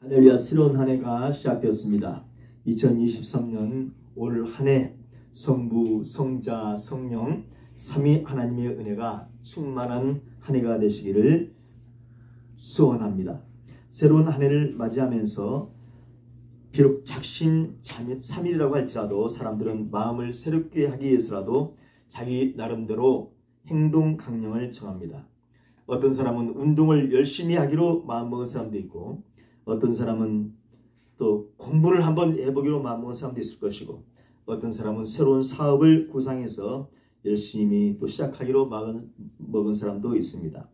할렐루야, 새로운 한 해가 시작되었습니다. 2023년 올 한 해 성부, 성자, 성령 삼위 하나님의 은혜가 충만한 한 해가 되시기를 소원합니다. 새로운 한 해를 맞이하면서 비록 작심 삼일이라고 할지라도 사람들은 마음을 새롭게 하기 위해서라도 자기 나름대로 행동 강령을 정합니다. 어떤 사람은 운동을 열심히 하기로 마음먹은 사람도 있고, 어떤 사람은 또 공부를 한번 해보기로 마음먹은 사람도 있을 것이고, 어떤 사람은 새로운 사업을 구상해서 열심히 또 시작하기로 마음먹은 사람도 있습니다.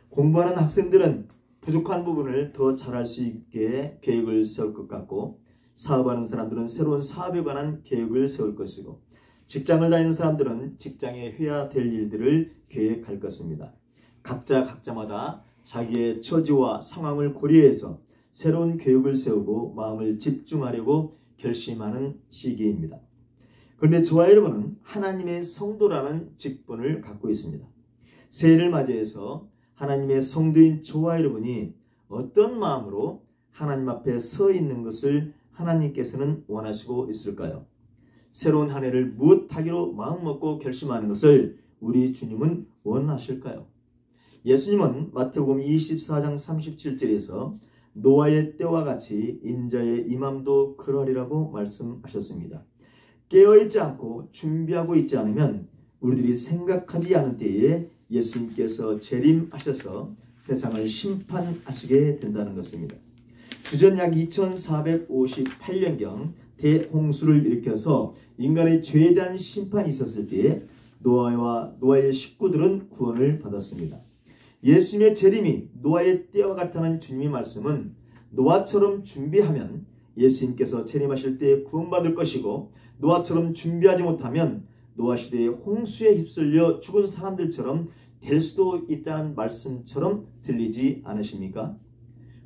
공부하는 학생들은 부족한 부분을 더 잘할 수 있게 계획을 세울 것 같고, 사업하는 사람들은 새로운 사업에 관한 계획을 세울 것이고, 직장을 다니는 사람들은 직장에 해야 될 일들을 계획할 것입니다. 각자마다 자기의 처지와 상황을 고려해서 새로운 계획을 세우고 마음을 집중하려고 결심하는 시기입니다. 그런데 저와 여러분은 하나님의 성도라는 직분을 갖고 있습니다. 새해를 맞이해서 하나님의 성도인 저와 여러분이 어떤 마음으로 하나님 앞에 서 있는 것을 하나님께서는 원하시고 있을까요? 새로운 한 해를 무엇하기로 마음먹고 결심하는 것을 우리 주님은 원하실까요? 예수님은 마태복음 24장 37절에서 노아의 때와 같이 인자의 임함도 그러리라고 말씀하셨습니다. 깨어있지 않고 준비하고 있지 않으면 우리들이 생각하지 않은 때에 예수님께서 재림하셔서 세상을 심판하시게 된다는 것입니다. 주전 약 2458년경 대홍수를 일으켜서 인간의 죄에 대한 심판이 있었을 때에 노아와 노아의 식구들은 구원을 받았습니다. 예수님의 재림이 노아의 때와 같다는 주님의 말씀은 노아처럼 준비하면 예수님께서 재림하실 때 구원받을 것이고, 노아처럼 준비하지 못하면 노아 시대의 홍수에 휩쓸려 죽은 사람들처럼 될 수도 있다는 말씀처럼 들리지 않으십니까?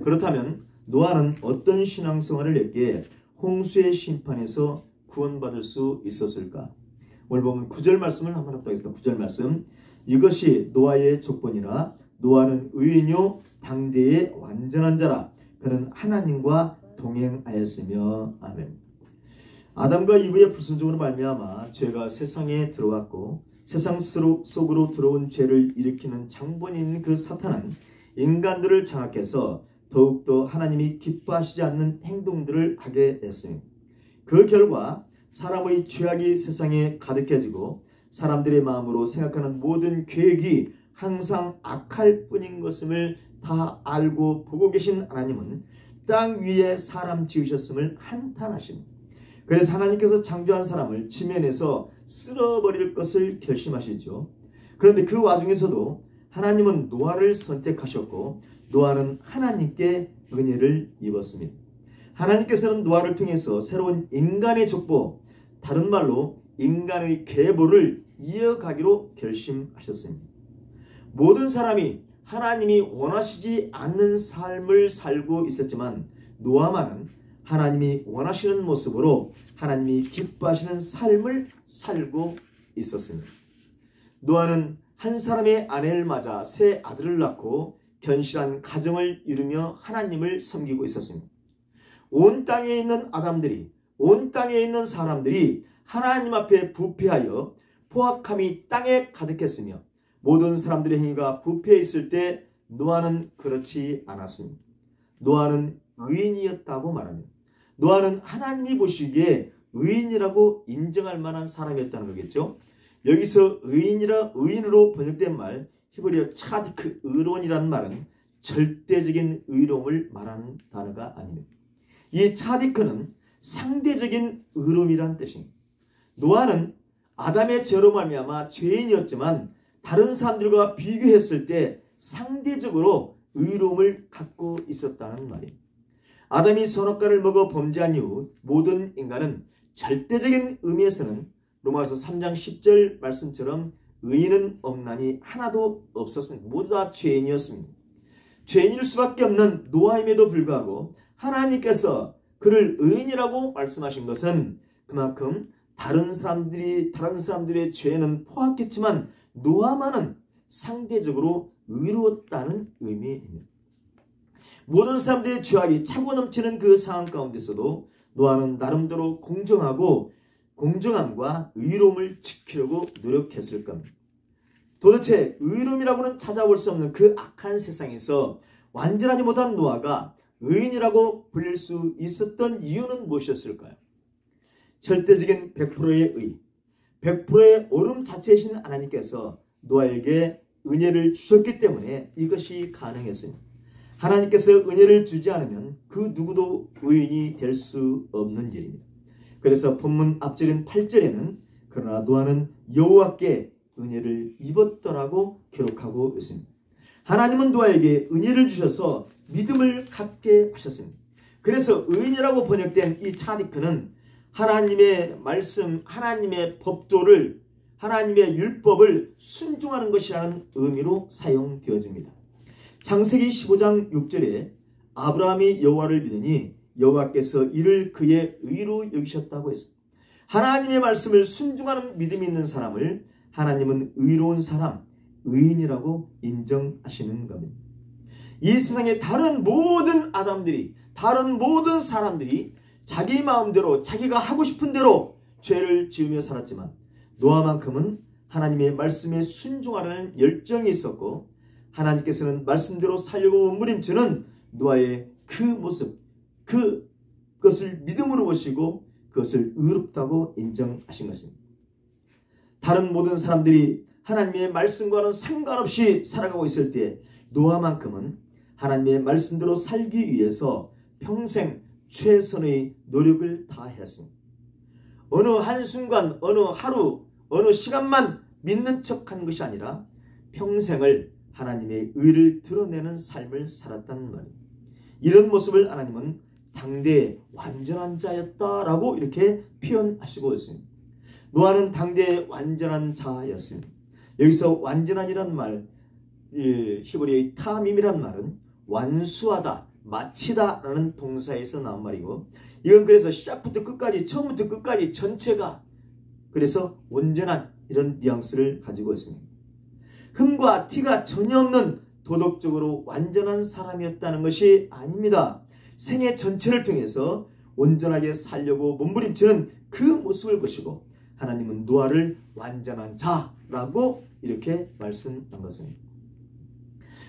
그렇다면 노아는 어떤 신앙생활을 했기에 홍수의 심판에서 구원받을 수 있었을까? 오늘 보면 9절 말씀을 한번 합독 하겠습니다. 9절 말씀. 이것이 노아의 족본이라. 노아는 의인요 당대의 완전한 자라. 그는 하나님과 동행하였으며. 아멘. 아담과 이브의 불순종으로 말미암아 죄가 세상에 들어왔고, 세상 속으로 들어온 죄를 일으키는 장본인 그 사탄은 인간들을 장악해서 더욱더 하나님이 기뻐하시지 않는 행동들을 하게 했습니다. 그 결과 사람의 죄악이 세상에 가득해지고 사람들의 마음으로 생각하는 모든 계획이 항상 악할 뿐인 것임을 다 알고 보고 계신 하나님은 땅 위에 사람 지으셨음을 한탄하십니다. 그래서 하나님께서 창조한 사람을 지면에서 쓸어버릴 것을 결심하시죠. 그런데 그 와중에서도 하나님은 노아를 선택하셨고, 노아는 하나님께 은혜를 입었습니다. 하나님께서는 노아를 통해서 새로운 인간의 족보, 다른 말로 인간의 계보를 이어가기로 결심하셨습니다. 모든 사람이 하나님이 원하시지 않는 삶을 살고 있었지만 노아만은 하나님이 원하시는 모습으로 하나님이 기뻐하시는 삶을 살고 있었습니다. 노아는 한 사람의 아내를 맞아 세 아들을 낳고 견실한 가정을 이루며 하나님을 섬기고 있었습니다. 온 땅에 있는 아담들이, 온 땅에 있는 사람들이 하나님 앞에 부패하여 포악함이 땅에 가득했으며 모든 사람들의 행위가 부패해 있을 때 노아는 그렇지 않았습니다. 노아는 의인이었다고 말합니다. 노아는 하나님이 보시기에 의인이라고 인정할 만한 사람이었다는 거겠죠. 여기서 의인으로 번역된 말 히브리어 차디크, 의로운이라는 말은 절대적인 의로움을 말하는 단어가 아닙니다. 이 차디크는 상대적인 의로움이라는 뜻입니다. 노아는 아담의 죄로 말미암아 죄인이었지만 다른 사람들과 비교했을 때 상대적으로 의로움을 갖고 있었다는 말입니다. 아담이 선악과를 먹어 범죄한 이후 모든 인간은 절대적인 의미에서는 로마서 3장 10절 말씀처럼 의인은 없나니 하나도 없었습니다. 모두 다 죄인이었습니다. 죄인일 수밖에 없는 노아임에도 불구하고 하나님께서 그를 의인이라고 말씀하신 것은 그만큼 다른 사람들의 죄는 포악했지만 노아만은 상대적으로 의로웠다는 의미입니다. 모든 사람들의 죄악이 차고 넘치는 그 상황 가운데서도 노아는 나름대로 공정함과 의로움을 지키려고 노력했을 겁니다. 도대체 의로움이라고는 찾아볼 수 없는 그 악한 세상에서 완전하지 못한 노아가 의인이라고 불릴 수 있었던 이유는 무엇이었을까요? 절대적인 100%의 의, 100%의 옳음 자체이신 하나님께서 노아에게 은혜를 주셨기 때문에 이것이 가능했습니다. 하나님께서 은혜를 주지 않으면 그 누구도 의인이 될 수 없는 일입니다. 그래서 본문 앞절인 8절에는 그러나 노아는 여호와께 은혜를 입었더라고 기록하고 있습니다. 하나님은 노아에게 은혜를 주셔서 믿음을 갖게 하셨습니다. 그래서 의인이라고 번역된 이 차디크는 하나님의 말씀, 하나님의 법도를, 하나님의 율법을 순종하는 것이라는 의미로 사용되어집니다. 창세기 15장 6절에 아브라함이 여호와를 믿으니 여호와께서 이를 그의 의로 여기셨다고 했습니다. 하나님의 말씀을 순종하는 믿음이 있는 사람을 하나님은 의로운 사람, 의인이라고 인정하시는 겁니다. 이 세상의 다른 모든 아담들이, 다른 모든 사람들이 자기 마음대로 자기가 하고 싶은 대로 죄를 지으며 살았지만 노아만큼은 하나님의 말씀에 순종하라는 열정이 있었고 하나님께서는 말씀대로 살려고 몸부림치는 노아의 그 모습, 그것을 믿음으로 보시고 그것을 의롭다고 인정하신 것입니다. 다른 모든 사람들이 하나님의 말씀과는 상관없이 살아가고 있을 때 노아만큼은 하나님의 말씀대로 살기 위해서 평생 최선의 노력을 다했습니다. 어느 한순간, 어느 하루, 어느 시간만 믿는 척한 것이 아니라 평생을 하나님의 의를 드러내는 삶을 살았다는 말입니다. 이런 모습을 하나님은 당대의 완전한 자였다라고 이렇게 표현하시고 있습니다. 노아는 당대의 완전한 자였습니다. 여기서 완전한이란 말, 히브리어의 타밈이란 말은 완수하다, 마치다 라는 동사에서 나온 말이고 이건 그래서 시작부터 끝까지, 처음부터 끝까지 전체가 그래서 온전한 이런 뉘앙스를 가지고 있습니다. 흠과 티가 전혀 없는 도덕적으로 완전한 사람이었다는 것이 아닙니다. 생애 전체를 통해서 온전하게 살려고 몸부림치는 그 모습을 보시고 하나님은 노아를 완전한 자라고 이렇게 말씀한 것입니다.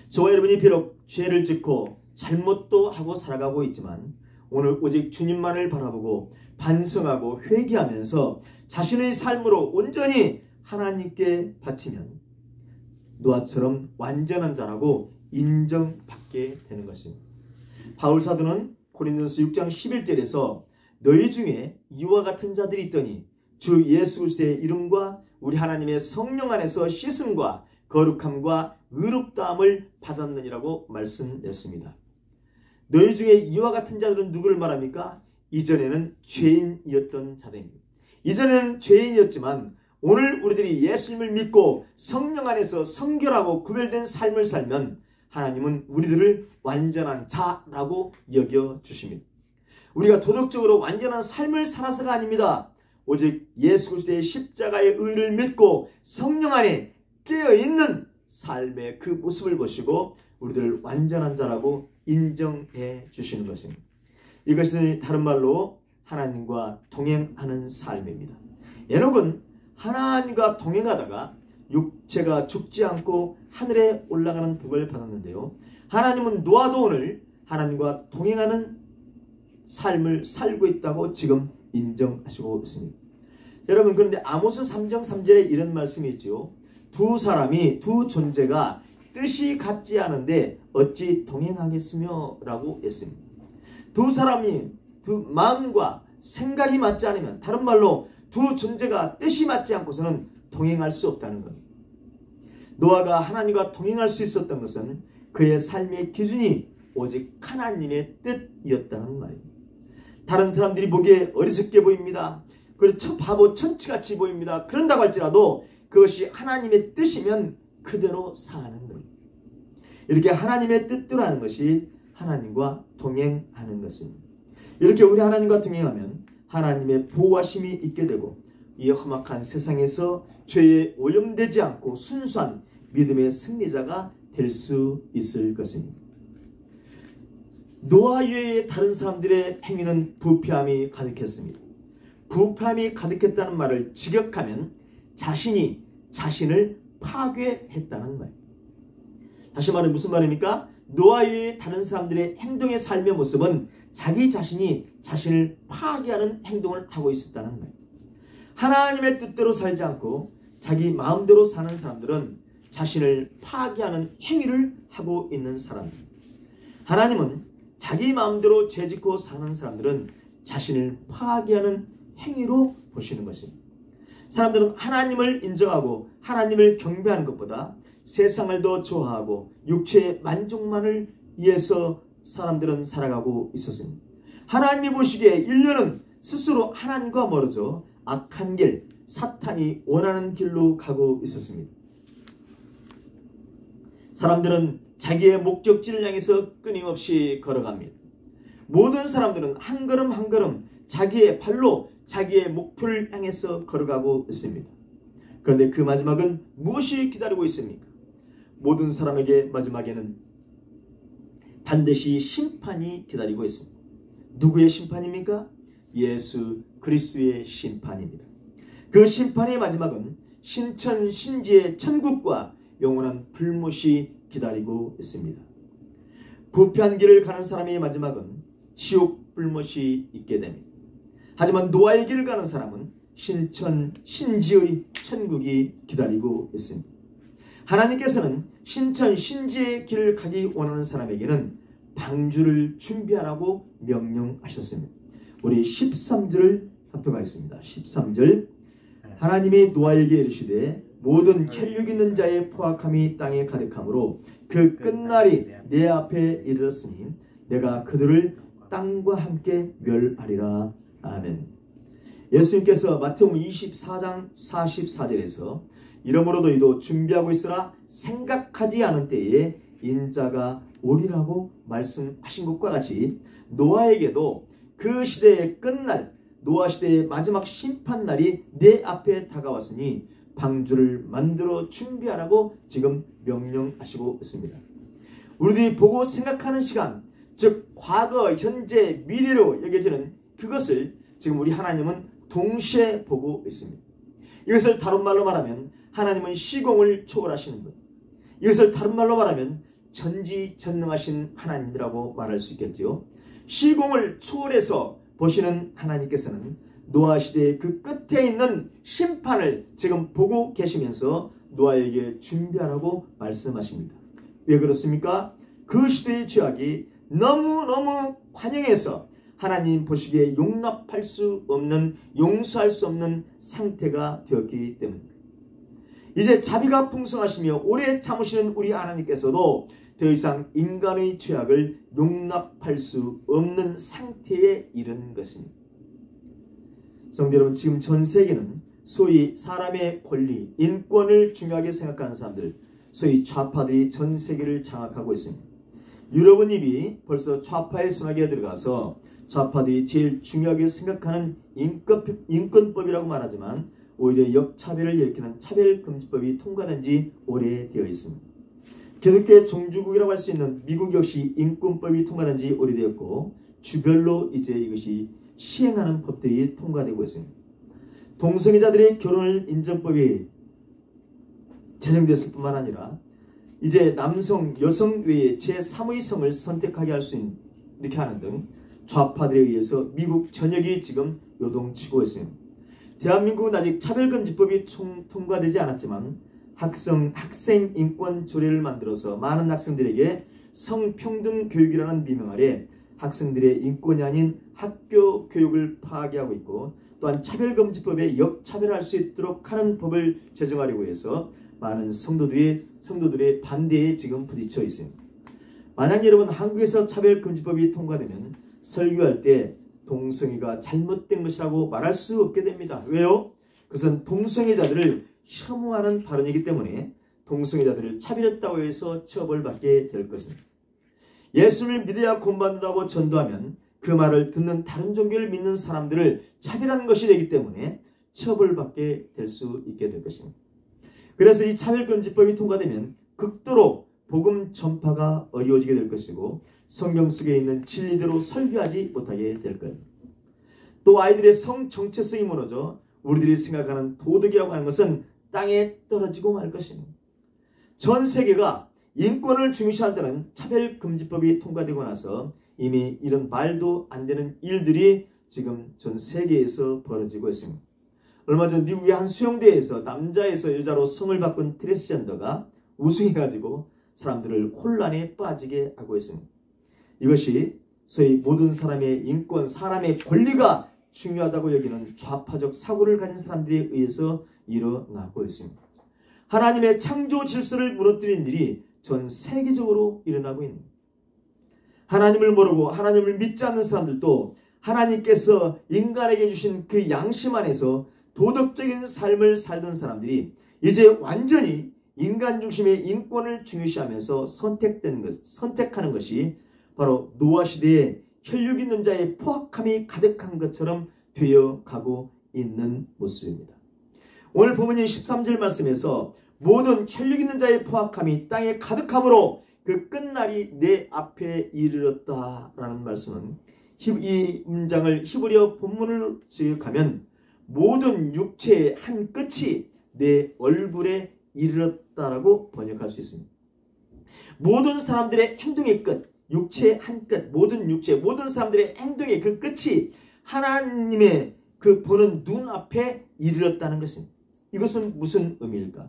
저와 여러분이 비록 죄를 짓고 잘못도 하고 살아가고 있지만 오늘 오직 주님만을 바라보고 반성하고 회개하면서 자신의 삶으로 온전히 하나님께 바치면 노아처럼 완전한 자라고 인정받게 되는 것입니다. 바울 사도는 고린도서 6장 11절에서 너희 중에 이와 같은 자들이 있더니 주 예수 그리스도의 이름과 우리 하나님의 성령 안에서 씻음과 거룩함과 의롭다함을 받았느니라고 말씀했습니다. 너희 중에 이와 같은 자들은 누구를 말합니까? 이전에는 죄인이었던 자들입니다. 이전에는 죄인이었지만 오늘 우리들이 예수님을 믿고 성령 안에서 성결하고 구별된 삶을 살면 하나님은 우리들을 완전한 자라고 여겨주십니다. 우리가 도덕적으로 완전한 삶을 살아서가 아닙니다. 오직 예수 그리스도의 십자가의 의를 믿고 성령 안에 깨어있는 삶의 그 모습을 보시고 우리들을 완전한 자라고 인정해 주시는 것입니다. 이것은 다른 말로 하나님과 동행하는 삶입니다. 에녹은 하나님과 동행하다가 육체가 죽지 않고 하늘에 올라가는 복을 받았는데요. 하나님은 노아도 오늘 하나님과 동행하는 삶을 살고 있다고 지금 인정하시고 있습니다. 여러분, 그런데 아모스 3장 3절에 이런 말씀이 있죠. 두 존재가 뜻이 같지 않은데 어찌 동행하겠으며 라고 했습니다. 두 사람이 두 마음과 생각이 맞지 않으면, 다른 말로 두 존재가 뜻이 맞지 않고서는 동행할 수 없다는 겁니다. 노아가 하나님과 동행할 수 있었던 것은 그의 삶의 기준이 오직 하나님의 뜻이었다는 말입니다. 다른 사람들이 보기에 어리석게 보입니다. 그리고 바보 천치같이 보입니다. 그런다고 할지라도 그것이 하나님의 뜻이면 그대로 사는 거예요. 이렇게 하나님의 뜻대로 하는 것이 하나님과 동행하는 것입니다. 이렇게 우리 하나님과 동행하면 하나님의 보호하심이 있게 되고 이 험악한 세상에서 죄에 오염되지 않고 순수한 믿음의 승리자가 될 수 있을 것입니다. 노아 이외의 다른 사람들의 행위는 부패함이 가득했습니다. 부패함이 가득했다는 말을 직역하면 자신이 자신을 파괴했다는 말. 다시 말하면 무슨 말입니까? 노아 이외의 다른 사람들의 행동의 삶의 모습은 자기 자신이 자신을 파괴하는 행동을 하고 있었다는 말. 하나님의 뜻대로 살지 않고 자기 마음대로 사는 사람들은 자신을 파괴하는 행위를 하고 있는 사람들. 하나님은 자기 마음대로 죄짓고 사는 사람들은 자신을 파괴하는 행위로 보시는 것입니다. 사람들은 하나님을 인정하고 하나님을 경배하는 것보다 세상을 더 좋아하고 육체의 만족만을 위해서 사람들은 살아가고 있었습니다. 하나님이 보시기에 인류는 스스로 하나님과 멀어져 악한 길, 사탄이 원하는 길로 가고 있었습니다. 사람들은 자기의 목적지를 향해서 끊임없이 걸어갑니다. 모든 사람들은 한 걸음 한 걸음 자기의 발로 자기의 목표를 향해서 걸어가고 있습니다. 그런데 그 마지막은 무엇이 기다리고 있습니까? 모든 사람에게 마지막에는 반드시 심판이 기다리고 있습니다. 누구의 심판입니까? 예수 그리스도의 심판입니다. 그 심판의 마지막은 신천신지의 천국과 영원한 불못이 기다리고 있습니다. 부패한 길을 가는 사람의 마지막은 지옥 불못이 있게 됩니다. 하지만 노아의 길을 가는 사람은 신천신지의 천국이 기다리고 있습니다. 하나님께서는 신천신지의 길을 가기 원하는 사람에게는 방주를 준비하라고 명령하셨습니다. 우리 13절을 합독하겠습니다. 13절 하나님이 노아에게 이르시되 모든 혈육 있는 자의 포악함이 땅에 가득하므로 그 끝날이 내 앞에 이르렀으니 내가 그들을 땅과 함께 멸하리라. 아멘. 예수님께서 마태복음 24장 44절에서 이러므로 너희도 준비하고 있으라 생각하지 않은 때에 인자가 오리라고 말씀하신 것과 같이 노아에게도 그 시대의 끝날, 노아 시대의 마지막 심판날이 내 앞에 다가왔으니 방주를 만들어 준비하라고 지금 명령하시고 있습니다. 우리들이 보고 생각하는 시간, 즉 과거, 현재, 미래로 여겨지는 그것을 지금 우리 하나님은 동시에 보고 있습니다. 이것을 다른 말로 말하면 하나님은 시공을 초월하시는 분, 이것을 다른 말로 말하면 전지전능하신 하나님이라고 말할 수 있겠지요. 시공을 초월해서 보시는 하나님께서는 노아 시대의 그 끝에 있는 심판을 지금 보고 계시면서 노아에게 준비하라고 말씀하십니다. 왜 그렇습니까? 그 시대의 죄악이 너무너무 관영해서 하나님 보시기에 용납할 수 없는, 용서할 수 없는 상태가 되었기 때문입니다. 이제 자비가 풍성하시며 오래 참으시는 우리 하나님께서도 더 이상 인간의 죄악을 용납할 수 없는 상태에 이른 것입니다. 성도 여러분, 지금 전 세계는 소위 사람의 권리, 인권을 중요하게 생각하는 사람들, 소위 좌파들이 전 세계를 장악하고 있습니다. 유럽은 이미 벌써 좌파의 손아귀에 들어가서 좌파들이 제일 중요하게 생각하는 인권법이라고 말하지만 오히려 역차별을 일으키는 차별금지법이 통과된 지 오래되어 있습니다. 기독교의 종주국이라고 할 수 있는 미국 역시 인권법이 통과된 지 오래되었고 주별로 이제 이것이 시행하는 법들이 통과되고 있습니다. 동성애자들의 결혼을 인정법이 제정됐을 뿐만 아니라 이제 남성, 여성 외에 제3의 성을 선택하게 할 수 있는 이렇게 하는 등 좌파들에 의해서 미국 전역이 지금 요동치고 있습니다. 대한민국은 아직 차별금지법이 통과되지 않았지만 학생 인권 조례를 만들어서 많은 학생들에게 성평등 교육이라는 미명 아래 학생들의 인권이 아닌 학교 교육을 파괴하고 있고 또한 차별금지법에 역차별할 수 있도록 하는 법을 제정하려고 해서 많은 성도들의 반대에 지금 부딪혀 있습니다. 만약 여러분 한국에서 차별금지법이 통과되면 설교할 때 동성애가 잘못된 것이라고 말할 수 없게 됩니다. 왜요? 그것은 동성애자들을 혐오하는 발언이기 때문에 동성애자들을 차별했다고 해서 처벌받게 될 것입니다. 예수를 믿어야 구원받는다고 전도하면 그 말을 듣는 다른 종교를 믿는 사람들을 차별하는 것이 되기 때문에 처벌받게 될 수 있게 될 것입니다. 그래서 이 차별금지법이 통과되면 극도로 복음 전파가 어려워지게 될 것이고 성경 속에 있는 진리대로 설교하지 못하게 될 거예요. 또 아이들의 성 정체성이 무너져 우리들이 생각하는 도덕이라고 하는 것은 땅에 떨어지고 말 것입니다. 전 세계가 인권을 중시한다는 차별금지법이 통과되고 나서 이미 이런 말도 안 되는 일들이 지금 전 세계에서 벌어지고 있습니다. 얼마 전 미국의 한 수영대회에서 남자에서 여자로 성을 바꾼 트랜스젠더가 우승해가지고 사람들을 혼란에 빠지게 하고 있습니다. 이것이 소위 모든 사람의 인권, 사람의 권리가 중요하다고 여기는 좌파적 사고를 가진 사람들에 의해서 일어나고 있습니다. 하나님의 창조 질서를 무너뜨리는 일이 전 세계적으로 일어나고 있습니다. 하나님을 모르고 하나님을 믿지 않는 사람들도 하나님께서 인간에게 주신 그 양심 안에서 도덕적인 삶을 살던 사람들이 이제 완전히 인간 중심의 인권을 중요시하면서 선택하는 것이 바로 노아 시대에 혈육 있는 자의 포악함이 가득한 것처럼 되어가고 있는 모습입니다. 오늘 본문 13절 말씀에서 모든 혈육 있는 자의 포악함이 땅에 가득함으로 그 끝날이 내 앞에 이르렀다라는 말씀은 이 문장을 히브리어 본문을 지역하면 모든 육체의 한 끝이 내 얼굴에 이르렀다라고 번역할 수 있습니다. 모든 사람들의 행동의 끝, 육체의 한 끝, 모든 육체, 모든 사람들의 행동의 그 끝이 하나님의 그 보는 눈앞에 이르렀다는 것입니다. 이것은 무슨 의미일까?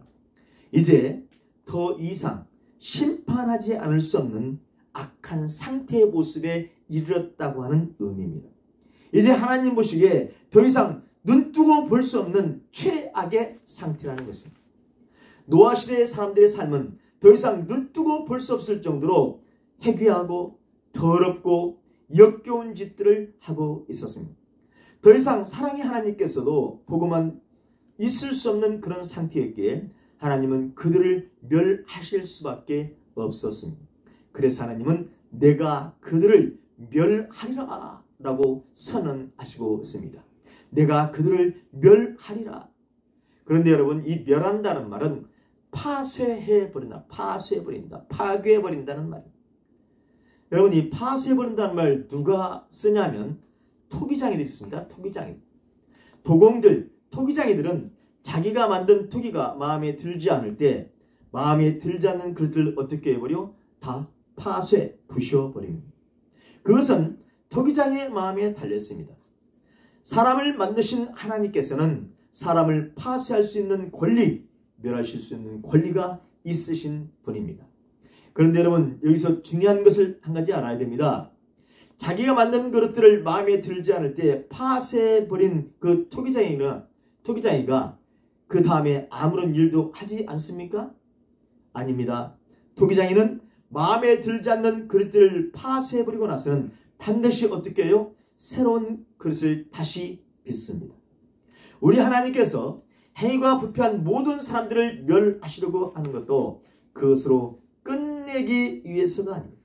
이제 더 이상 심판하지 않을 수 없는 악한 상태의 모습에 이르렀다고 하는 의미입니다. 이제 하나님 보시기에 더 이상 눈뜨고 볼 수 없는 최악의 상태라는 것입니다. 노아 시대의 사람들의 삶은 더 이상 눈뜨고 볼 수 없을 정도로 해괴하고 더럽고 역겨운 짓들을 하고 있었습니다. 더 이상 사랑의 하나님께서도 보고만 있을 수 없는 그런 상태였기에 하나님은 그들을 멸하실 수밖에 없었습니다. 그래서 하나님은 내가 그들을 멸하리라 라고 선언하시고 있습니다. 내가 그들을 멸하리라. 그런데 여러분, 이 멸한다는 말은 파쇄해버린다, 파쇄해버린다, 파괴해버린다는 말입니다. 여러분, 이 파쇄해버린다는 말 누가 쓰냐면 토기장이들 있습니다. 토기장이. 토기장이들은 자기가 만든 토기가 마음에 들지 않을 때 마음에 들지 않는 그들을 어떻게 해버려? 다 파쇄, 부셔버립니다. 그것은 토기장의 마음에 달렸습니다. 사람을 만드신 하나님께서는 사람을 파쇄할 수 있는 권리, 멸하실 수 있는 권리가 있으신 분입니다. 그런데 여러분, 여기서 중요한 것을 한 가지 알아야 됩니다. 자기가 만든 그릇들을 마음에 들지 않을 때 파쇄해버린 그 토기장이가 그 다음에 아무런 일도 하지 않습니까? 아닙니다. 토기장이는 마음에 들지 않는 그릇들을 파쇄해버리고 나서는 반드시 어떻게 해요? 새로운 그릇을 다시 빚습니다. 우리 하나님께서 행위가 부패한 모든 사람들을 멸하시려고 하는 것도 그것으로 끝내기 위해서가 아닙니다.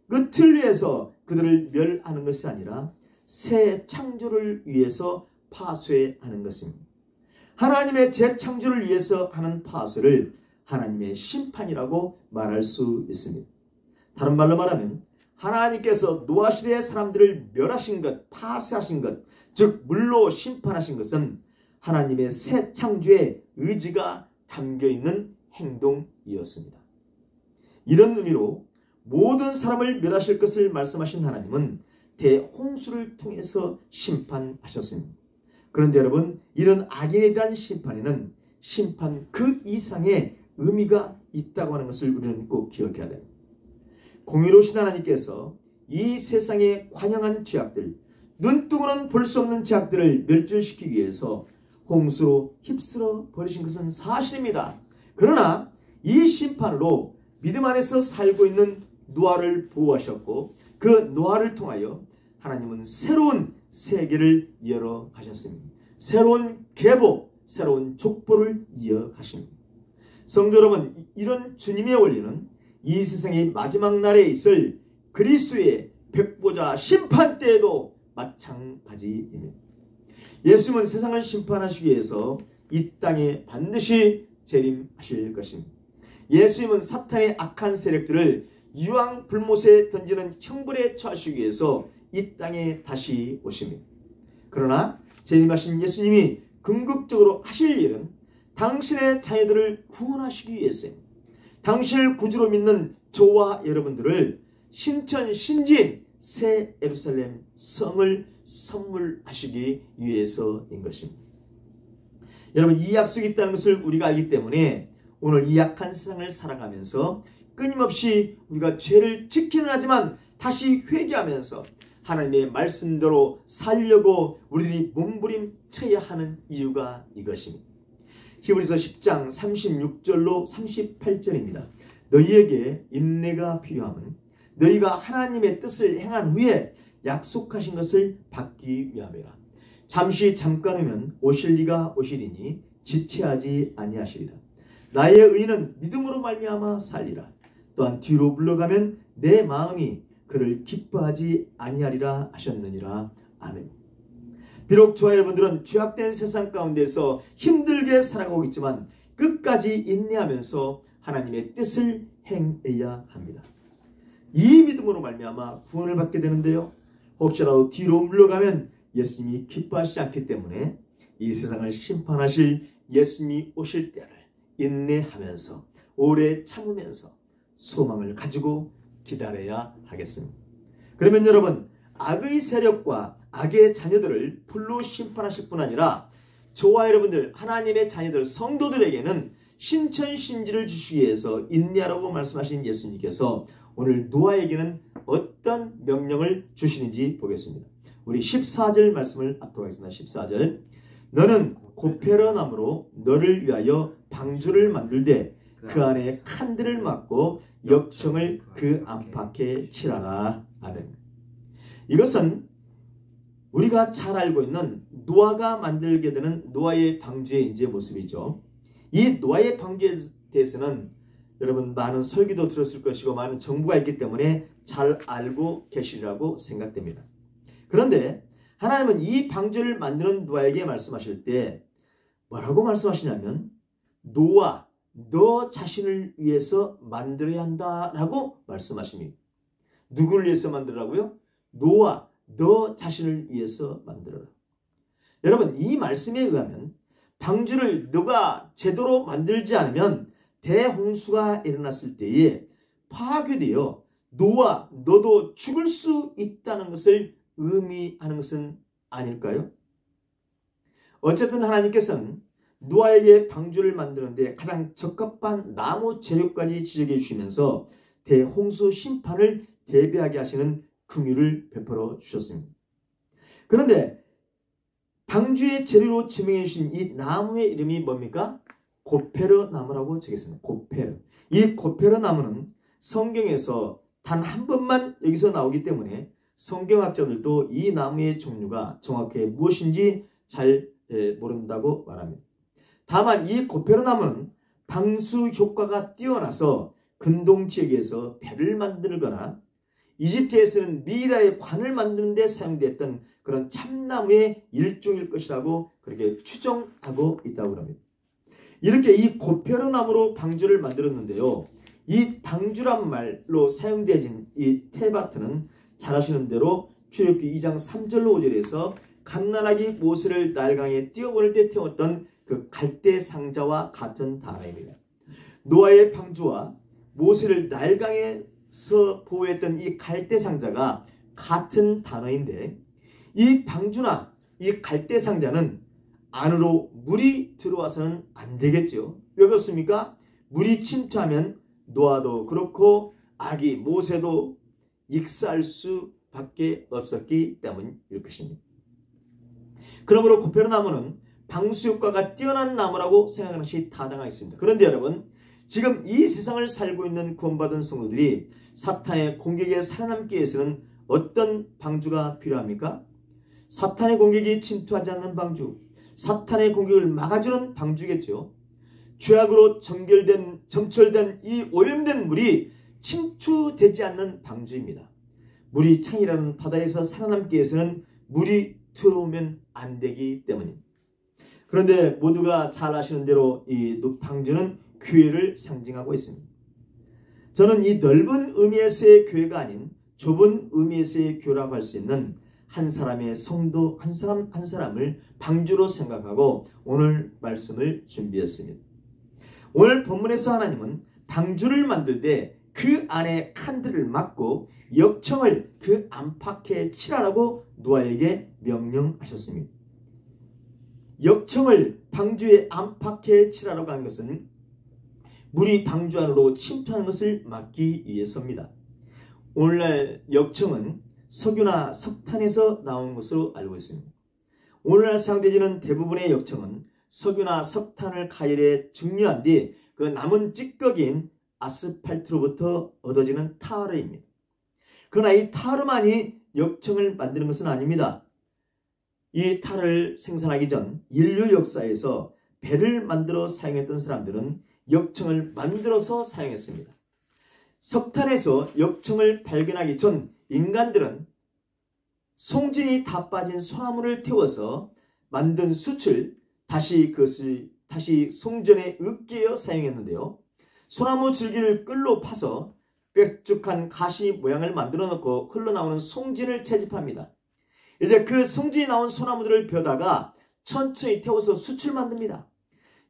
끝을 위해서 그들을 멸하는 것이 아니라 새 창조를 위해서 파쇄하는 것입니다. 하나님의 재창조를 위해서 하는 파쇄를 하나님의 심판이라고 말할 수 있습니다. 다른 말로 말하면 하나님께서 노아 시대의 사람들을 멸하신 것, 파쇄하신 것, 즉 물로 심판하신 것은 하나님의 새 창조의 의지가 담겨있는 행동이었습니다. 이런 의미로 모든 사람을 멸하실 것을 말씀하신 하나님은 대홍수를 통해서 심판하셨습니다. 그런데 여러분, 이런 악인에 대한 심판에는 심판 그 이상의 의미가 있다고 하는 것을 우리는 꼭 기억해야 됩니다. 공의로우신 하나님께서 이 세상의 관영한 죄악들, 눈뜨고는 볼 수 없는 죄악들을 멸절시키기 위해서 홍수로 휩쓸어 버리신 것은 사실입니다. 그러나 이 심판으로 믿음 안에서 살고 있는 노아를 보호하셨고 그 노아를 통하여 하나님은 새로운 세계를 열어가셨습니다. 새로운 계보, 새로운 족보를 이어가십니다. 성도 여러분, 이런 주님의 원리는 이 세상의 마지막 날에 있을 그리스도의 백보자 심판 때에도 마찬가지입니다. 예수님은 세상을 심판하시기 위해서 이 땅에 반드시 재림하실 것입니다. 예수님은 사탄의 악한 세력들을 유황불못에 던지는 형벌에 처하시기 위해서 이 땅에 다시 오십니다. 그러나 재림하신 예수님이 궁극적으로 하실 일은 당신의 자녀들을 구원하시기 위해서입니다. 당신을 구주로 믿는 저와 여러분들을 신천 신지인 새 예루살렘 성을 선물하시기 위해서인 것입니다. 여러분, 이 약속이 있다는 것을 우리가 알기 때문에 오늘 이 약한 세상을 살아가면서 끊임없이 우리가 죄를 지키는 하지만 다시 회개하면서 하나님의 말씀대로 살려고 우리들이 몸부림쳐야 하는 이유가 이것입니다. 히브리서 10장 36절로 38절입니다. 너희에게 인내가 필요함은 너희가 하나님의 뜻을 행한 후에 약속하신 것을 받기 위함이라. 잠시 잠깐 후면 오실 이가 오시리니 지체하지 아니하시리라. 나의 의인은 믿음으로 말미암아 살리라. 또한 뒤로 물러가면 내 마음이 그를 기뻐하지 아니하리라 하셨느니라. 아멘. 비록 저와 여러분들은 죄악된 세상 가운데서 힘들게 살아가고 있지만 끝까지 인내하면서 하나님의 뜻을 행해야 합니다. 이 믿음으로 말미암아 구원을 받게 되는데요. 혹시라도 뒤로 물러가면 예수님이 기뻐하시지 않기 때문에 이 세상을 심판하실 예수님이 오실 때를 인내하면서 오래 참으면서 소망을 가지고 기다려야 하겠습니다. 그러면 여러분, 악의 세력과 악의 자녀들을 불로 심판하실 뿐 아니라 저와 여러분들 하나님의 자녀들 성도들에게는 신천신지를 주시기 위해서 인내하라고 말씀하신 예수님께서 오늘 노아에게는 어떤 명령을 주시는지 보겠습니다. 우리 14절 말씀을 앞으로 하겠습니다. 14절. 너는 고페러 나무로 너를 위하여 방주를 만들되 그 안에 칸들을 막고 역청을 그 안팎에 칠하라. 아멘. 이것은 우리가 잘 알고 있는 노아가 만들게 되는 노아의 방주의 이제 모습이죠. 이 노아의 방주에 대해서는 여러분 많은 설교도 들었을 것이고 많은 정보가 있기 때문에 잘 알고 계시리라고 생각됩니다. 그런데 하나님은 이 방주를 만드는 노아에게 말씀하실 때 뭐라고 말씀하시냐면 노아, 너 자신을 위해서 만들어야 한다라고 말씀하십니다. 누구를 위해서 만들라고요? 노아, 너 자신을 위해서 만들어라. 여러분, 이 말씀에 의하면 방주를 너가 제대로 만들지 않으면 대홍수가 일어났을 때에 파괴되어 노아, 너도 죽을 수 있다는 것을 의미하는 것은 아닐까요? 어쨌든 하나님께서는 노아에게 방주를 만드는데 가장 적합한 나무 재료까지 지적해 주시면서 대홍수 심판을 대비하게 하시는 긍휼을 베풀어 주셨습니다. 그런데 방주의 재료로 지명해 주신 이 나무의 이름이 뭡니까? 고페르 나무라고 적겠습니다. 고페르. 이 고페르 나무는 성경에서 단 한 번만 여기서 나오기 때문에 성경학자들도 이 나무의 종류가 정확히 무엇인지 잘 모른다고 말합니다. 다만 이 고페르 나무는 방수 효과가 뛰어나서 근동 지역에서 배를 만들거나 이집트에서는 미이라의 관을 만드는 데 사용됐던 그런 참나무의 일종일 것이라고 그렇게 추정하고 있다고 합니다. 이렇게 이 고페르 나무로 방주를 만들었는데요. 이 방주란 말로 사용되어진 이 테바트는 잘 아시는 대로 출애굽기 2장 3절로 5절에서 갓난아기 모세를 나일강에 띄어보낼 때 태웠던 그 갈대 상자와 같은 단어입니다. 노아의 방주와 모세를 나일강에서 보호했던 이 갈대 상자가 같은 단어인데 이 방주나 이 갈대 상자는 안으로 물이 들어와서는 안 되겠죠. 왜 그렇습니까? 물이 침투하면 노아도 그렇고 아기 모세도 익사할 수밖에 없었기 때문일 것입니다. 그러므로 고페르 나무는 방수 효과가 뛰어난 나무라고 생각하는 것이 타당하겠습니다. 그런데 여러분, 지금 이 세상을 살고 있는 구원받은 성도들이 사탄의 공격에 살아남기 위해서는 어떤 방주가 필요합니까? 사탄의 공격이 침투하지 않는 방주, 사탄의 공격을 막아주는 방주겠죠. 죄악으로 점철된 이 오염된 물이 침투되지 않는 방주입니다. 물이 창이라는 바다에서 살아남기 위해서는 물이 들어오면 안 되기 때문입니다. 그런데 모두가 잘 아시는 대로 이 방주는 교회를 상징하고 있습니다. 저는 이 넓은 의미에서의 교회가 아닌 좁은 의미에서의 교회라고 할 수 있는 한 사람의 성도 한 사람을 방주로 생각하고 오늘 말씀을 준비했습니다. 오늘 본문에서 하나님은 방주를 만들 때 그 안에 칸들을 막고 역청을 그 안팎에 칠하라고 노아에게 명령하셨습니다. 역청을 방주의 안팎에 칠하라고 한 것은 물이 방주 안으로 침투하는 것을 막기 위해서입니다. 오늘날 역청은 석유나 석탄에서 나온 것으로 알고 있습니다. 오늘날 사용되지는 대부분의 역청은 석유나 석탄을 가열해 증류한 뒤 그 남은 찌꺼기인 아스팔트로부터 얻어지는 타르입니다. 그러나 이 타르만이 역청을 만드는 것은 아닙니다. 이 타르를 생산하기 전 인류 역사에서 배를 만들어 사용했던 사람들은 역청을 만들어서 사용했습니다. 석탄에서 역청을 발견하기 전 인간들은 송진이 다 빠진 소나무를 태워서 만든 숯을 다시 송전에 으깨어 사용했는데요. 소나무 줄기를 끌로 파서 뾰족한 가시 모양을 만들어 놓고 흘러나오는 송진을 채집합니다. 이제 그 송진이 나온 소나무들을 벼다가 천천히 태워서 숯을 만듭니다.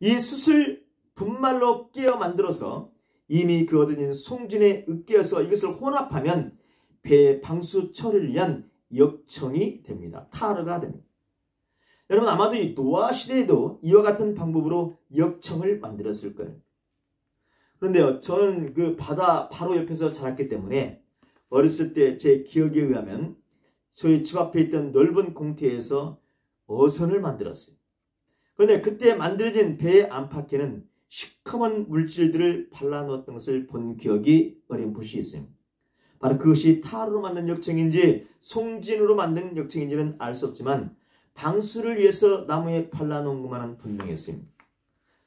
이 숯을 분말로 깨어 만들어서 이미 그 얻어진 송진에 으깨어서 이것을 혼합하면 배 방수 처리를 위한 역청이 됩니다. 타르가 됩니다. 여러분 아마도 이 노아 시대에도 이와 같은 방법으로 역청을 만들었을 거예요. 그런데요, 저는 그 바다 바로 옆에서 자랐기 때문에 어렸을 때 제 기억에 의하면 저희 집 앞에 있던 넓은 공터에서 어선을 만들었어요. 그런데 그때 만들어진 배의 안팎에는 시커먼 물질들을 발라놓았던 것을 본 기억이 어렴풋이 있습니다. 바로 그것이 타르로 만든 역청인지 송진으로 만든 역청인지는 알 수 없지만 방수를 위해서 나무에 발라놓은 것만은 분명했습니다.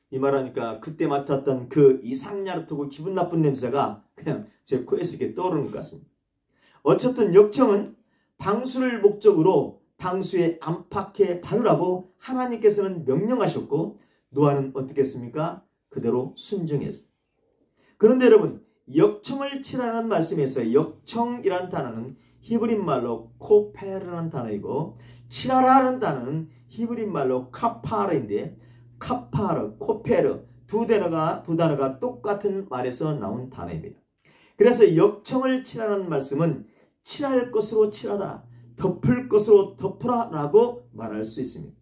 이 말하니까 그때 맡았던 그 이상야릇하고 기분 나쁜 냄새가 그냥 제 코에서 이렇게 떠오르는 것 같습니다. 어쨌든 역청은 방수를 목적으로 방수의 안팎에 바르라고 하나님께서는 명령하셨고 노아는 어떻게 했습니까? 그대로 순종했습니다. 그런데 여러분 역청을 칠하라는 말씀에서 역청이라는 단어는 히브리 말로 코페르라는 단어이고 칠하라는 단어는 히브리 말로 카파르인데 카파르, 코페르 두 단어가 똑같은 말에서 나온 단어입니다. 그래서 역청을 칠하라는 말씀은 칠할 것으로 칠하다, 덮을 것으로 덮으라 라고 말할 수 있습니다.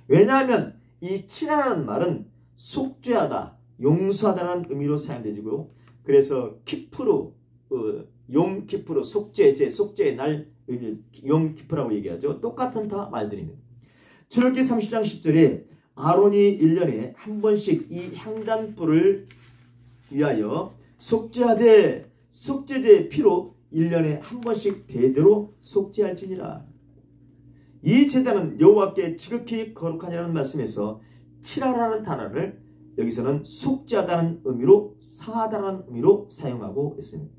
왜냐하면 이 칠하라는 말은 속죄하다, 용서하다라는 의미로 사용되지고 그래서 키프루, 욤 키프루, 속죄의 날 욤 키프라고 얘기하죠. 똑같은 다 말들입니다. 출애굽기 30장 10절에 아론이 1년에 한 번씩 이 향단불을 위하여 속죄하되 속죄제의 피로 1년에 한 번씩 대대로 속죄할지니라. 이 제단은 여호와께 지극히 거룩하니라는 말씀에서 칠하라는 단어를 여기서는 속죄하다는 의미로 사하다는 의미로 사용하고 있습니다.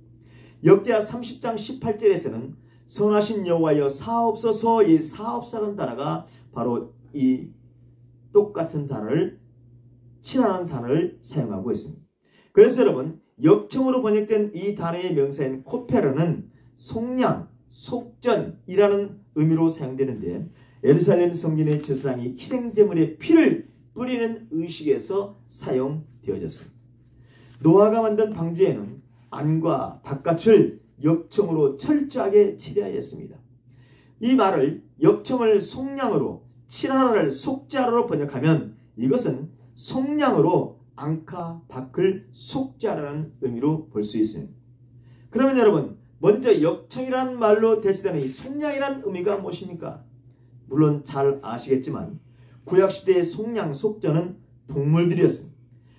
역대하 30장 18절에서는 선하신 여호와여 사옵소서, 이 사옵소서라는 단어가 바로 이 똑같은 단어를 칠하라는 단어를 사용하고 있습니다. 그래서 여러분 역청으로 번역된 이 단어의 명사인 코페르는 속량, 속전이라는 의미로 사용되는데 예루살렘 성전의 제사장이 희생제물의 피를 뿌리는 의식에서 사용되어졌습니다. 노아가 만든 방주에는 안과 바깥을 역청으로 철저하게 칠하였습니다. 이 말을 역청을 속량으로 칠하라를 속죄하라로 번역하면 이것은 속량으로 안과 밖을 속죄하라는 의미로 볼 수 있습니다. 그러면 여러분 먼저 역청이라는 말로 대체되는 이 속량이라는 의미가 무엇입니까? 물론 잘 아시겠지만 구약시대의 속량, 속전은 동물들이었습니다.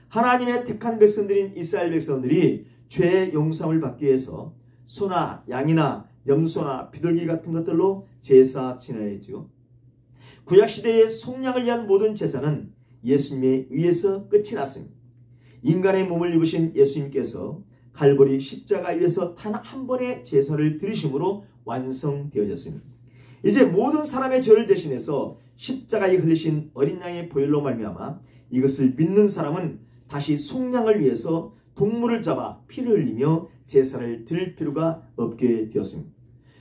하나님의 택한 백성들인 이스라엘 백성들이 죄의 용서함을 받기 위해서 소나 양이나 염소나 비둘기 같은 것들로 제사 지내야했죠. 구약시대의 속량을 위한 모든 제사는 예수님에 의해서 끝이 났습니다. 인간의 몸을 입으신 예수님께서 갈보리 십자가 위에서 단 한 번의 제사를 드리심으로 완성되어졌습니다. 이제 모든 사람의 죄를 대신해서 십자가에 흘리신 어린 양의 보혈로 말미암아 이것을 믿는 사람은 다시 속량을 위해서 동물을 잡아 피를 흘리며 제사를 드릴 필요가 없게 되었습니다.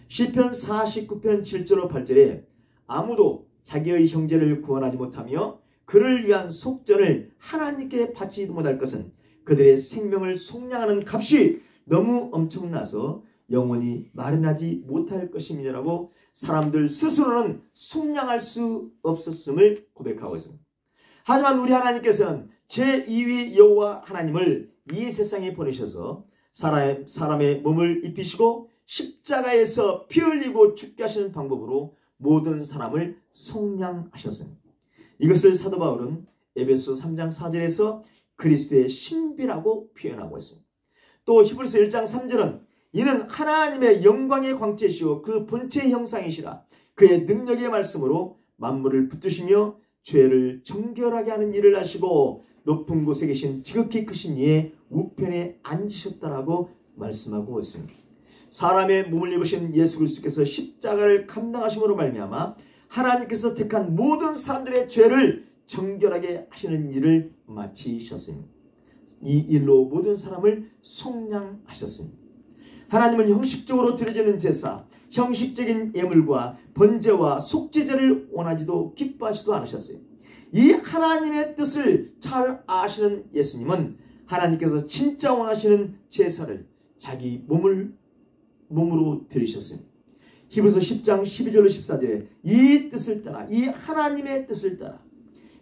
시편 49편 7절로 8절에 아무도 자기의 형제를 구원하지 못하며 그를 위한 속전을 하나님께 바치지도 못할 것은 그들의 생명을 속량하는 값이 너무 엄청나서 영원히 마련하지 못할 것입니다라고 사람들 스스로는 속량할 수 없었음을 고백하고 있습니다. 하지만 우리 하나님께서는 제2위 여호와 하나님을 이 세상에 보내셔서 사람의 몸을 입히시고 십자가에서 피 흘리고 죽게 하시는 방법으로 모든 사람을 속량하셨습니다. 이것을 사도 바울은 에베소 3장 4절에서 그리스도의 신비라고 표현하고 있습니다. 또 히브리서 1장 3절은 이는 하나님의 영광의 광채시오 그 본체의 형상이시라 그의 능력의 말씀으로 만물을 붙드시며 죄를 정결하게 하는 일을 하시고 높은 곳에 계신 지극히 크신 이의 우편에 앉으셨다라고 말씀하고 있습니다. 사람의 몸을 입으신 예수 그리스도께서 십자가를 감당하심으로 말미암아 하나님께서 택한 모든 사람들의 죄를 정결하게 하시는 일을 마치셨습니다. 이 일로 모든 사람을 속량하셨습니다. 하나님은 형식적으로 드려지는 제사, 형식적인 예물과 번제와 속죄제를 원하지도 기뻐하지도 않으셨어요. 이 하나님의 뜻을 잘 아시는 예수님은 하나님께서 진짜 원하시는 제사를 자기 몸으로 드리셨습니다. 히브리서 10장 12절로 14절에 이 뜻을 따라 이 하나님의 뜻을 따라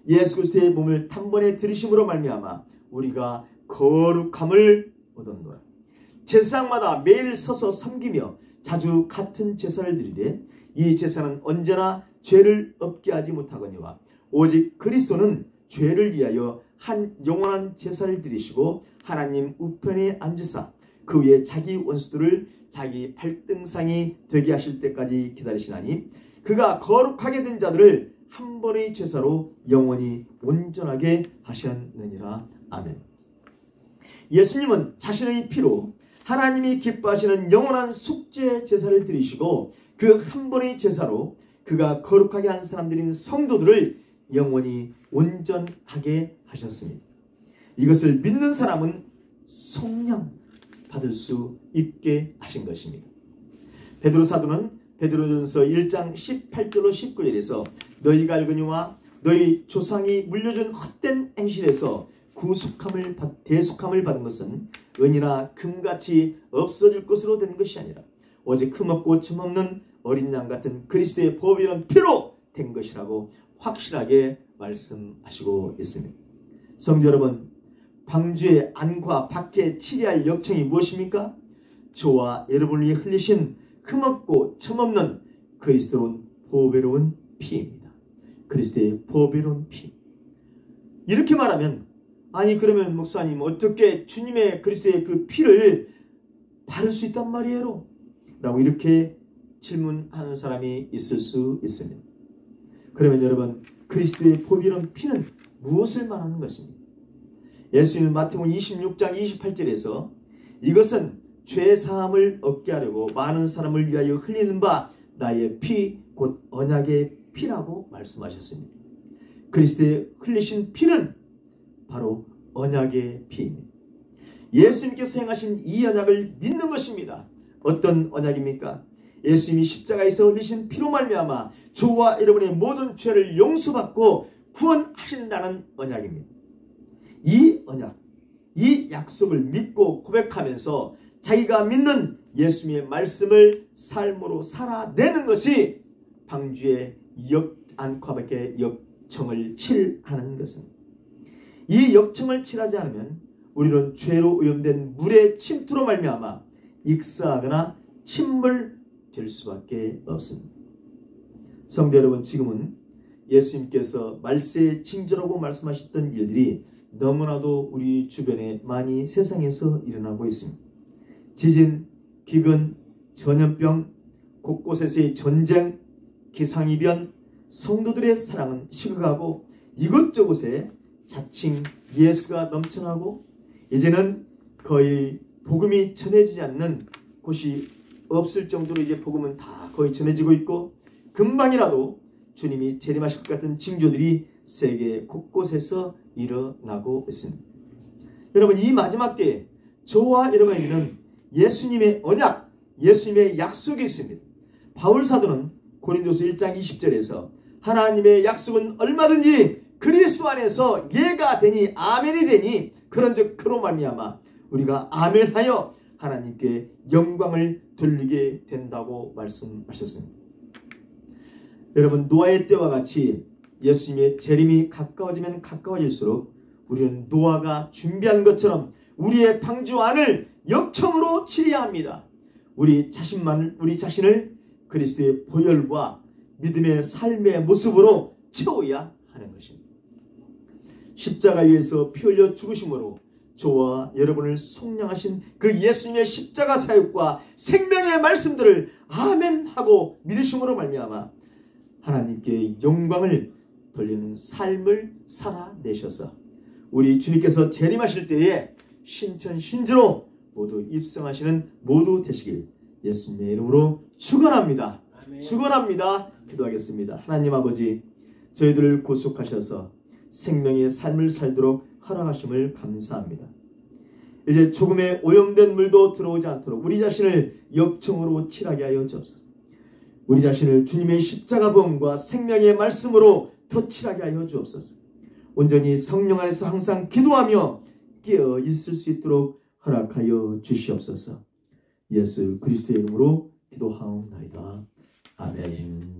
예수 그리스도의 몸을 단번에 들이심으로 말미암아 우리가 거룩함을 얻었노라. 제사장마다 매일 서서 섬기며 자주 같은 제사를 드리되 이 제사는 언제나 죄를 없게 하지 못하거니와 오직 그리스도는 죄를 위하여 한 영원한 제사를 드리시고 하나님 우편에 앉으사 그 위에 자기 원수들을 자기 발등상이 되게 하실 때까지 기다리시나니 그가 거룩하게 된 자들을 한 번의 제사로 영원히 온전하게 하셨느니라. 아멘. 예수님은 자신의 피로 하나님이 기뻐하시는 영원한 속죄 제사를 드리시고 그 한 번의 제사로 그가 거룩하게 한 사람들인 성도들을 영원히 온전하게 하셨습니다. 이것을 믿는 사람은 속량 받을 수 있게 하신 것입니다. 베드로 사도는 베드로전서 1장 18절로 19절에서 너희가 알거니와 너희 조상이 물려준 헛된 행실에서 대속함을 받은 것은 은이나 금같이 없어질 것으로 된 것이 아니라 오직 흠없고 흠없는 어린 양 같은 그리스도의 보배로운 피로 된 것이라고 확실하게 말씀하시고 있습니다. 성도 여러분, 방주의 안과 밖에 치리할 역청이 무엇입니까? 저와 여러분이 흘리신 흠없고 첨없는 그리스도의 보배로운 피입니다. 그리스도의 보배로운 피. 이렇게 말하면 아니 그러면 목사님 어떻게 주님의 그리스도의 그 피를 바를 수 있단 말이에요? 라고 이렇게 질문하는 사람이 있을 수 있습니다. 그러면 여러분 그리스도의 보배로운 피는 무엇을 말하는 것입니까? 예수님은 마태복음 26장 28절에서 이것은 죄사함을 얻게 하려고 많은 사람을 위하여 흘리는 바 나의 피 곧 언약의 피라고 말씀하셨습니다. 그리스도의 흘리신 피는 바로 언약의 피입니다. 예수님께서 행하신 이 언약을 믿는 것입니다. 어떤 언약입니까? 예수님이 십자가에서 흘리신 피로 말미암아 저와 여러분의 모든 죄를 용서받고 구원하신다는 언약입니다. 이 언약, 이 약속을 믿고 고백하면서 자기가 믿는 예수님의 말씀을 삶으로 살아내는 것이 방주의 안과밖에 역청을 칠하는 것입니다. 이 역청을 칠하지 않으면 우리는 죄로 오염된 물의 침투로 말미암아 익사하거나 침몰될 수밖에 없습니다. 성도 여러분, 지금은 예수님께서 말세에 징조라고 말씀하셨던 일들이 너무나도 우리 주변에 많이 세상에서 일어나고 있습니다. 지진, 기근, 전염병, 곳곳에서의 전쟁, 기상이변, 성도들의 사랑은 식어가고 이곳저곳에 자칭 예수가 넘쳐나고 이제는 거의 복음이 전해지지 않는 곳이 없을 정도로 이제 복음은 다 거의 전해지고 있고 금방이라도 주님이 재림하실 것 같은 징조들이 세계 곳곳에서 일어나고 있습니다. 여러분, 이 마지막 때에 저와 여러분에게는 예수님의 언약, 예수님의 약속이 있습니다. 바울 사도는 고린도서 1장 20절에서 하나님의 약속은 얼마든지 그리스도 안에서 예가 되니 아멘이 되니 그런즉 그로 말미암아 우리가 아멘하여 하나님께 영광을 돌리게 된다고 말씀하셨습니다. 여러분, 노아의 때와 같이 예수님의 재림이 가까워지면 가까워질수록 우리는 노아가 준비한 것처럼 우리의 방주 안을 역청으로 치려야 합니다. 우리 자신을 그리스도의 보혈과 믿음의 삶의 모습으로 채워야 하는 것입니다. 십자가 위에서 피 흘려 죽으심으로 저와 여러분을 속량하신 그 예수님의 십자가 사역과 생명의 말씀들을 아멘하고 믿으심으로 말미암아 하나님께 영광을 돌리는 삶을 살아내셔서 우리 주님께서 재림하실 때에 신천신주로 모두 입성하시는 모두 되시길 예수님의 이름으로 축원합니다. 축원합니다. 기도하겠습니다. 하나님 아버지, 저희들을 구속하셔서 생명의 삶을 살도록 허락하심을 감사합니다. 이제 조금의 오염된 물도 들어오지 않도록 우리 자신을 역청으로 칠하게 하여 주옵소서. 우리 자신을 주님의 십자가 보험과 생명의 말씀으로 덧칠하게 하여 주옵소서. 온전히 성령 안에서 항상 기도하며 깨어 있을 수 있도록 허락하여 주시옵소서. 예수 그리스도의 이름으로 기도하옵나이다. 아멘.